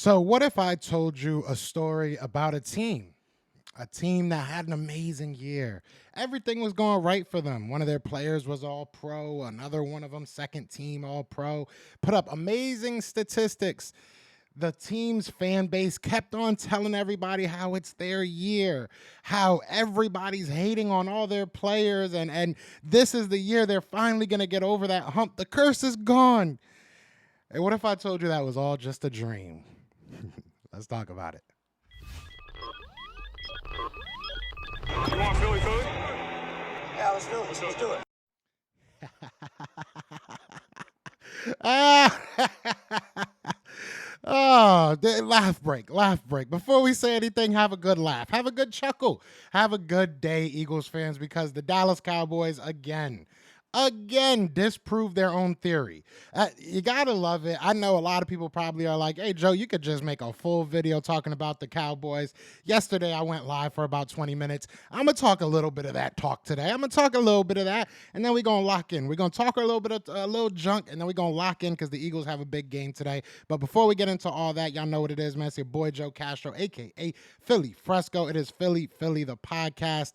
So, what if I told you a story about a team that had an amazing year? Everything was going right for them. One of their players was all pro, another one of them, second team all pro, put up amazing statistics. The team's fan base kept on telling everybody how it's their year, how everybody's hating on all their players, and this is the year they're finally going to get over that hump. The curse is gone. And what if I told you that was all just a dream? Let's talk about it. You want Philly food? Yeah, let's do it. Let's do it. Ah, oh, laugh break, laugh break. Before we say anything, have a good laugh, have a good chuckle, have a good day, Eagles fans, because the Dallas Cowboys again disproved their own theory. You gotta love it. I know a lot of people probably are like, hey Joe, you could just make a full video talking about the Cowboys. Yesterday I went live for about 20 minutes. I'm gonna talk a little bit of that talk today. I'm gonna talk a little bit of that, and then we're gonna lock in. We're gonna talk a little bit of a little junk, and then we're gonna lock in because the Eagles have a big game today. But before we get into all that, y'all know what it is, man. It's your boy Joe Castro, aka Philly Fresco. It is Philly the podcast.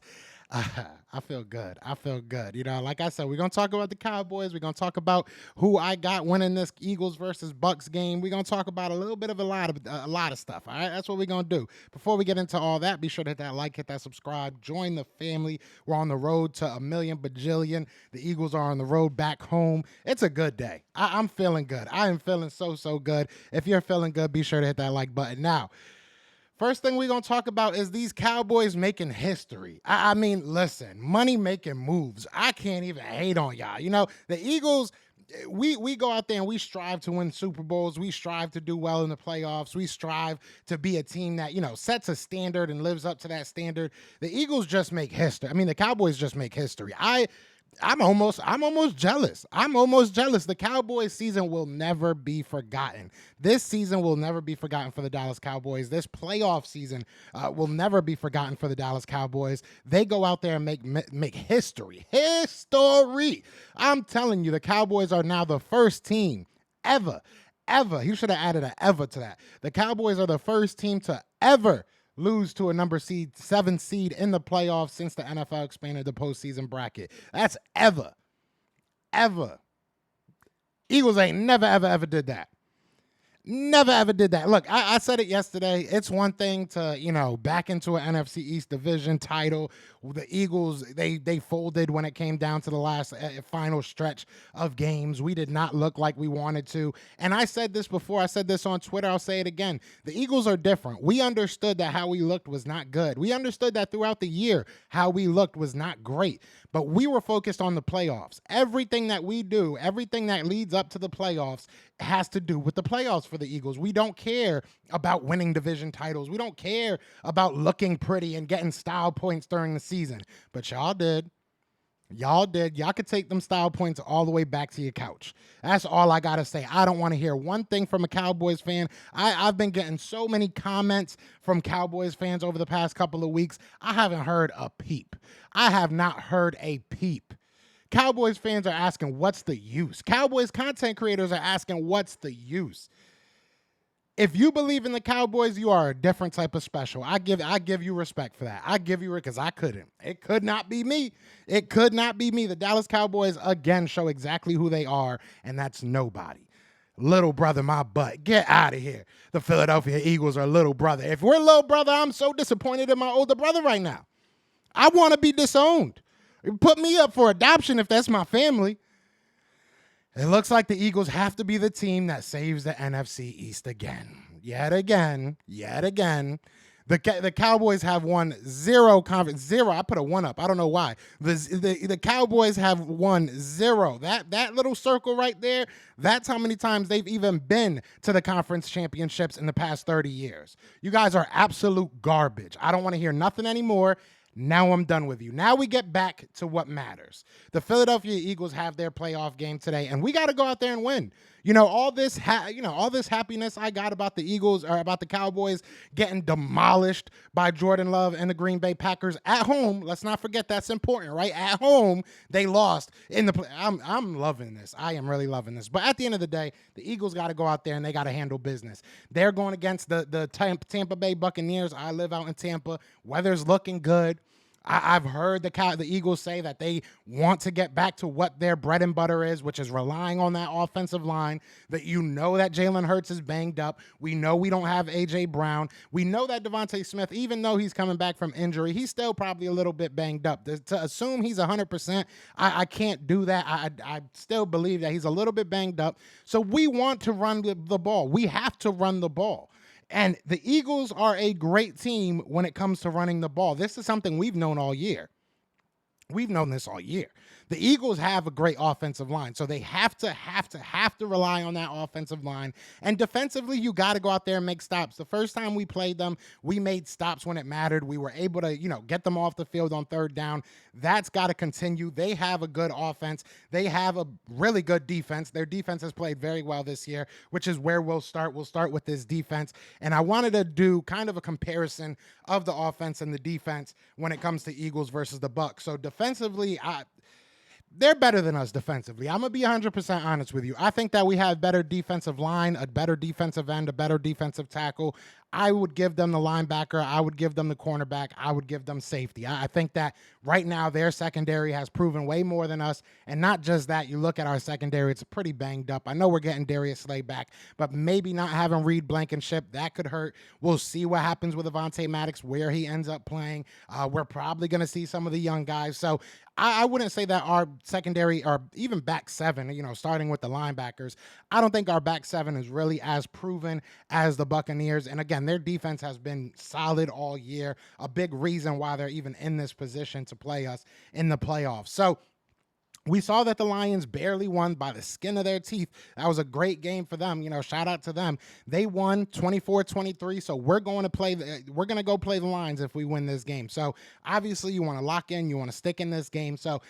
I feel good. I feel good. You know, like I said, we're going to talk about the Cowboys. We're going to talk about who I got winning this Eagles versus Bucks game. We're going to talk about a little bit of a lot of stuff. All right, that's what we're going to do. Before we get into all that, be sure to hit that like, hit that subscribe, join the family. We're on the road to a million bajillion. The Eagles are on the road back home. It's a good day. I'm feeling good. I am feeling so good. If you're feeling good, be sure to hit that like button. Now, first thing we're going to talk about is these Cowboys making history. I mean, listen, money making moves. I can't even hate on y'all. You know, the Eagles, we go out there and we strive to win Super Bowls. We strive to do well in the playoffs. We strive to be a team that, you know, sets a standard and lives up to that standard. The Eagles just make history. I mean, the Cowboys just make history. I'm almost jealous. I'm almost jealous. The Cowboys season will never be forgotten. This season will never be forgotten for the Dallas Cowboys. This playoff season will never be forgotten for the Dallas Cowboys. They go out there and make history. History. I'm telling you, the Cowboys are now the first team ever. He should have added an ever to that. The Cowboys are the first team to ever lose to a number 7 seed in the playoffs since the NFL expanded the postseason bracket. That's ever. Eagles ain't never did that. Never ever did that. Look, I said it yesterday. It's one thing to, you know, back into an NFC East division title. The Eagles, they folded when it came down to the last final stretch of games. We did not look like we wanted to. And I said this before. I said this on Twitter. I'll say it again. The Eagles are different. We understood that how we looked was not good. We understood that throughout the year how we looked was not great. But we were focused on the playoffs. Everything that we do, everything that leads up to the playoffs has to do with the playoffs for the Eagles. We don't care about winning division titles. We don't care about looking pretty and getting style points during the season. But y'all did. Y'all did. Y'all could take them style points all the way back to your couch. That's all I got to say. I don't want to hear one thing from a Cowboys fan. I've been getting so many comments from Cowboys fans over the past couple of weeks. I haven't heard a peep. I have not heard a peep. Cowboys fans are asking, what's the use? Cowboys content creators are asking, what's the use? If you believe in the Cowboys, you are a different type of special. I give you respect for that. I give you it because I couldn't. It could not be me. It could not be me. The Dallas Cowboys, again, show exactly who they are, and that's nobody. Little brother, my butt. Get out of here. The Philadelphia Eagles are little brother. If we're little brother, I'm so disappointed in my older brother right now. I want to be disowned. Put me up for adoption if that's my family. It looks like the Eagles have to be the team that saves the NFC East again. Yet again. The Cowboys have won 0 conference. 0. I put a 1 up. I don't know why. The Cowboys have won 0. That little circle right there, that's how many times they've even been to the conference championships in the past 30 years. You guys are absolute garbage. I don't want to hear nothing anymore. Now I'm done with you. Now we get back to what matters. The Philadelphia Eagles have their playoff game today, and we got to go out there and win. All this all this happiness I got about the Eagles or about the Cowboys getting demolished by Jordan Love and the Green Bay Packers at home. Let's not forget that's important, right? At home, they lost in the play. I'm loving this. I am really loving this. But at the end of the day, the Eagles got to go out there and they got to handle business. They're going against the Tampa Bay Buccaneers. I live out in Tampa. Weather's looking good. I've heard the Eagles say that they want to get back to what their bread and butter is, which is relying on that offensive line, that that Jalen Hurts is banged up. We know we don't have A.J. Brown. We know that Devontae Smith, even though he's coming back from injury, he's still probably a little bit banged up. To assume he's 100%, I can't do that. I still believe that he's a little bit banged up. So we want to run the ball. We have to run the ball. And the Eagles are a great team when it comes to running the ball. This is something we've known all year. We've known this all year. The Eagles have a great offensive line, so they have to rely on that offensive line. And defensively, you got to go out there and make stops. The first time we played them, we made stops when it mattered. We were able to, get them off the field on third down. That's got to continue. They have a good offense. They have a really good defense. Their defense has played very well this year, which is where we'll start. We'll start with this defense. And I wanted to do kind of a comparison of the offense and the defense when it comes to Eagles versus the Bucs. So defensively, they're better than us defensively. I'm going to be 100% honest with you. I think that we have better defensive line, a better defensive end, a better defensive tackle. I would give them the linebacker. I would give them the cornerback. I would give them safety. I think that right now their secondary has proven way more than us. And not just that, you look at our secondary, it's pretty banged up. I know we're getting Darius Slay back, but maybe not having Reed Blankenship, that could hurt. We'll see what happens with Avonte Maddox, where he ends up playing. We're probably going to see some of the young guys. So I wouldn't say that our secondary or even back seven, starting with the linebackers, I don't think our back seven is really as proven as the Buccaneers. And again, their defense has been solid all year, a big reason why they're even in this position to play us in the playoffs. So we saw that the Lions barely won by the skin of their teeth. That was a great game for them. Shout out to them. They won 24-23. So we're going to go play the Lions if we win this game. So obviously you want to lock in, you want to stick in this game. So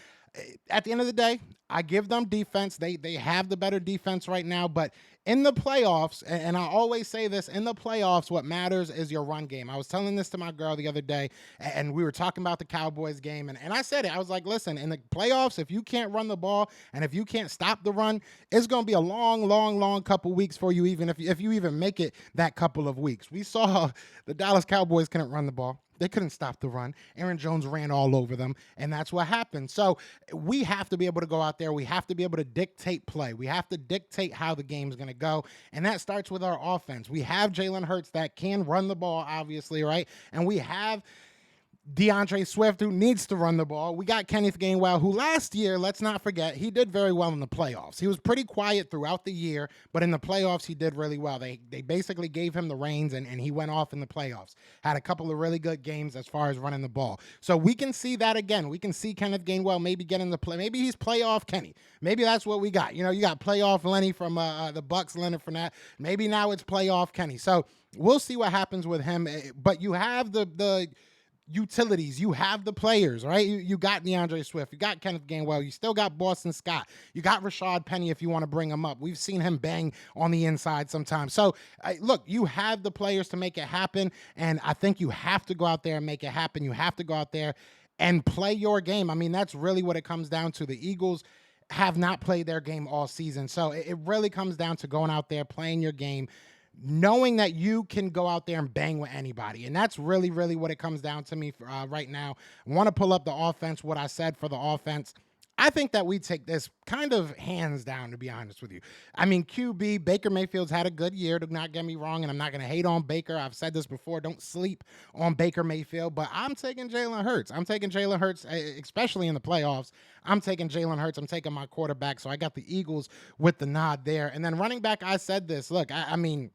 at the end of the day, I give them defense. They have the better defense right now, but in the playoffs, and I always say this, in the playoffs, what matters is your run game. I was telling this to my girl the other day, and we were talking about the Cowboys game, and I said it. I was like, listen, in the playoffs, if you can't run the ball and if you can't stop the run, it's going to be a long, long, long couple weeks for you, even if you even make it that couple of weeks. We saw the Dallas Cowboys couldn't run the ball. They couldn't stop the run. Aaron Jones ran all over them, and that's what happened. So we have to be able to go out there. We have to be able to dictate play. We have to dictate how the game's going to go, and that starts with our offense. We have Jalen Hurts that can run the ball, obviously, right? And we have DeAndre Swift, who needs to run the ball. We got Kenneth Gainwell, who last year, let's not forget, he did very well in the playoffs. He was pretty quiet throughout the year, but in the playoffs, he did really well. They basically gave him the reins, and he went off in the playoffs. Had a couple of really good games as far as running the ball. So we can see that again. We can see Kenneth Gainwell maybe get in the play. Maybe he's playoff Kenny. Maybe that's what we got. You got playoff Lenny from the Bucs, Leonard Fournette. Maybe now it's playoff Kenny. So we'll see what happens with him. But you have the utilities, you have the players, right? You got DeAndre Swift, you got Kenneth Gainwell, you still got Boston Scott, you got Rashad Penny if you want to bring him up. We've seen him bang on the inside sometimes. So look, you have the players to make it happen, and I think you have to go out there and make it happen. You have to go out there and play your game. I mean, that's really what it comes down to. The Eagles have not played their game all season, so it really comes down to going out there, playing your game, knowing that you can go out there and bang with anybody. And that's really, really what it comes down to me right now. I want to pull up the offense, what I said for the offense. I think that we take this kind of hands down, to be honest with you. I mean, QB, Baker Mayfield's had a good year, do not get me wrong, and I'm not going to hate on Baker. I've said this before, don't sleep on Baker Mayfield, but I'm taking Jalen Hurts. I'm taking Jalen Hurts, especially in the playoffs. I'm taking Jalen Hurts. I'm taking my quarterback, so I got the Eagles with the nod there. And then running back, I said this. Look, I mean,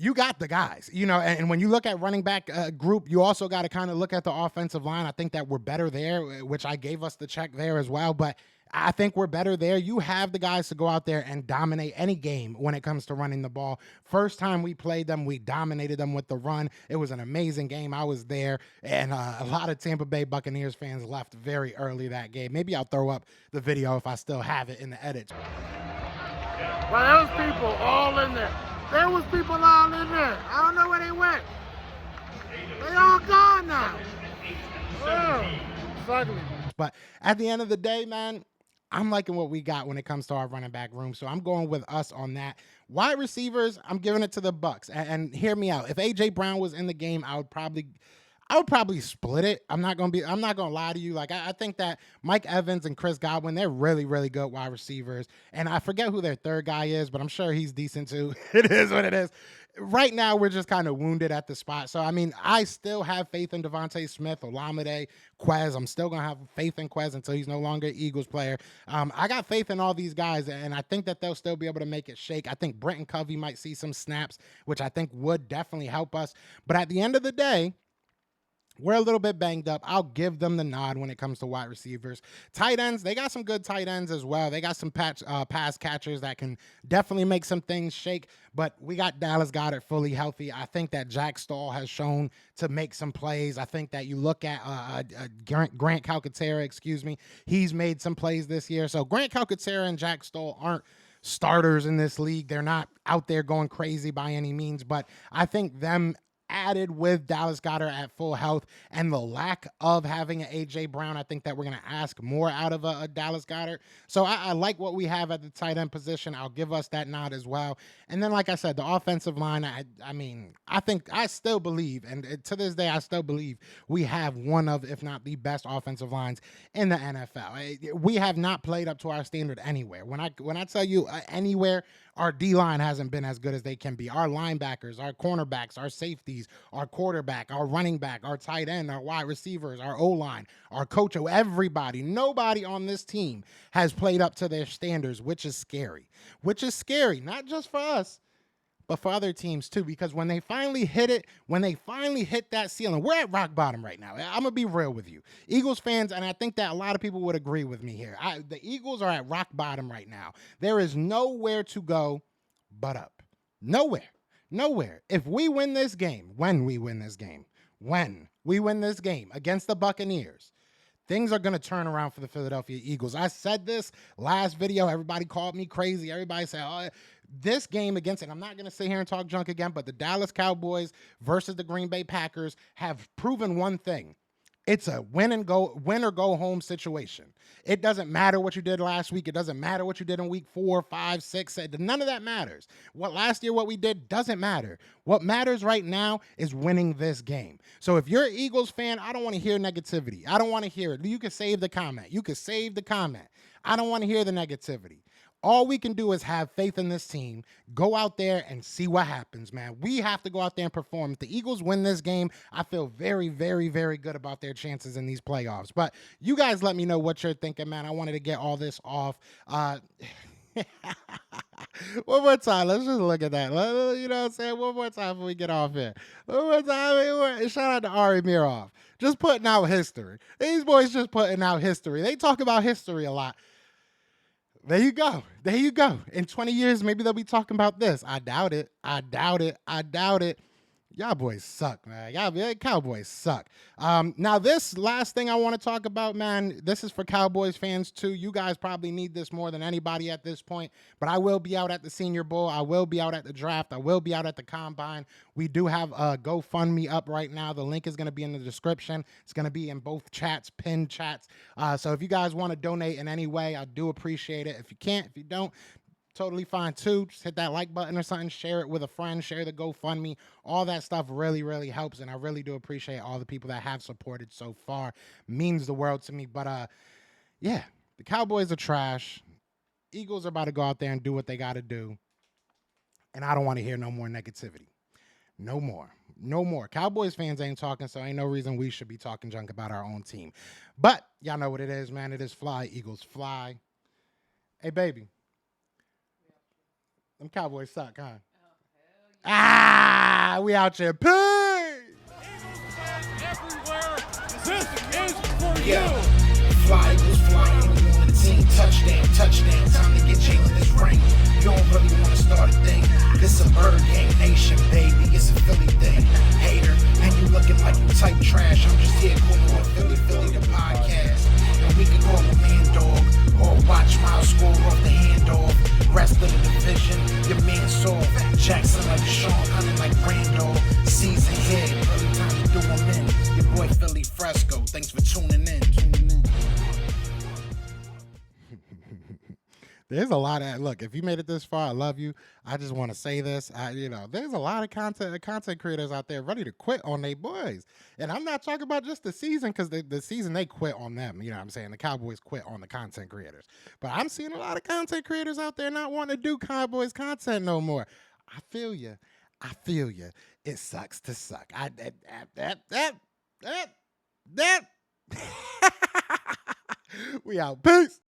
you got the guys, and when you look at running back group, you also got to kind of look at the offensive line. I think that we're better there, which I gave us the check there as well, but I think we're better there. You have the guys to go out there and dominate any game when it comes to running the ball. First time we played them, we dominated them with the run. It was an amazing game. I was there, and a lot of Tampa Bay Buccaneers fans left very early that game. Maybe I'll throw up the video if I still have it in the edits. Yeah. Well, there was people all in there. There was people all in there. I don't know where they went. They all gone now. Oh, it's ugly. But at the end of the day, man, I'm liking what we got when it comes to our running back room. So I'm going with us on that. Wide receivers, I'm giving it to the Bucs. And hear me out. If A.J. Brown was in the game, I would probably split it. I'm not gonna lie to you. Like I think that Mike Evans and Chris Godwin, they're really, really good wide receivers. And I forget who their third guy is, but I'm sure he's decent too. It is what it is. Right now, we're just kind of wounded at the spot. So, I mean, I still have faith in Devontae Smith, Olamide, Quez. I'm still going to have faith in Quez until he's no longer an Eagles player. I got faith in all these guys, and I think that they'll still be able to make it shake. I think Brenton Covey might see some snaps, which I think would definitely help us. But at the end of the day, we're a little bit banged up. I'll give them the nod when it comes to wide receivers. Tight ends, they got some good tight ends as well. They got some pass catchers that can definitely make some things shake, but we got Dallas Goedert fully healthy. I think that Jack Stahl has shown to make some plays. I think that you look at Grant Calcaterra, he's made some plays this year. So Grant Calcaterra and Jack Stahl aren't starters in this league. They're not out there going crazy by any means, but I think them added with Dallas Goedert at full health and the lack of having an A.J. Brown, I think that we're going to ask more out of a Dallas Goedert. So I like what we have at the tight end position. I'll give us that nod as well. And then, like I said, the offensive line, I still believe, and to this day, I still believe we have one of, if not the best offensive lines in the NFL. We have not played up to our standard anywhere. When I tell you anywhere, our D-line hasn't been as good as they can be. Our linebackers, our cornerbacks, our safeties, our quarterback, our running back, our tight end, our wide receivers, our O-line, our coach, everybody, nobody on this team has played up to their standards, which is scary. Not just for us, but for other teams too, because when they finally hit that ceiling, we're at rock bottom right now. I'm going to be real with you. Eagles fans, and I think that a lot of people would agree with me here. The Eagles are at rock bottom right now. There is nowhere to go but up. Nowhere. If we win this game, when we win this game against the Buccaneers, things are going to turn around for the Philadelphia Eagles. I said this last video. Everybody called me crazy. Everybody said, oh, this game against, and I'm not going to sit here and talk junk again, but the Dallas Cowboys versus the Green Bay Packers have proven one thing. It's a win or go home situation. It doesn't matter what you did last week. It doesn't matter what you did in week 4, 5, 6. None of that matters. What we did doesn't matter. What matters right now is winning this game. So if you're an Eagles fan, I don't want to hear negativity. I don't want to hear it. You can save the comment. I don't want to hear the negativity. All we can do is have faith in this team, go out there and see what happens, man. We have to go out there and perform. If the Eagles win this game, I feel very, very, very good about their chances in these playoffs. But you guys let me know what you're thinking, man. I wanted to get all this off. One more time. Let's just look at that. You know what I'm saying? One more time before we get off here. One more time. Shout out to Ari Mirov. Just putting out history. These boys just putting out history. They talk about history a lot. There you go. In 20 years, maybe they'll be talking about this. I doubt it. Y'all boys suck, man. Cowboys suck. Now, this last thing I want to talk about, man, this is for Cowboys fans, too. You guys probably need this more than anybody at this point, but I will be out at the Senior Bowl. I will be out at the draft. I will be out at the Combine. We do have a GoFundMe up right now. The link is going to be in the description. It's going to be in both chats, pinned chats. So if you guys want to donate in any way, I do appreciate it. If you can't, if you don't, totally fine too. Just hit that like button or something, share it with a friend, share the GoFundMe. All that stuff really, really helps, and I really do appreciate all the people that have supported so far. Means the world to me. But yeah, the Cowboys are trash. Eagles are about to go out there and do what they got to do, and I don't want to hear no more negativity. No more. Cowboys fans ain't talking, so ain't no reason we should be talking junk about our own team. But y'all know what it is, man. It is fly, Eagles fly. Hey, baby. Them Cowboys suck, huh? We out here. Peace! Everywhere. This is for you. Yeah. Fly, Eagles flying on the team. Touchdown. Time to get Jalen this ring. You don't really want to start a thing. This a bird game nation, baby. It's a Philly thing. Hater, and you looking like you type trash. I'm just here calling on Philly the podcast. And we can call a man dog or watch Miles score off the handoff. Rest of the division. all season here. Early time to do them in. Your boy Philly Fresco. Thanks for tuning in. There's a lot of look. If you made it this far, I love you. I just want to say this. There's a lot of content creators out there ready to quit on their boys, and I'm not talking about just the season because the season they quit on them. You know what I'm saying? The Cowboys quit on the content creators, but I'm seeing a lot of content creators out there not wanting to do Cowboys content no more. I feel you. I feel you. It sucks to suck. We out. Peace.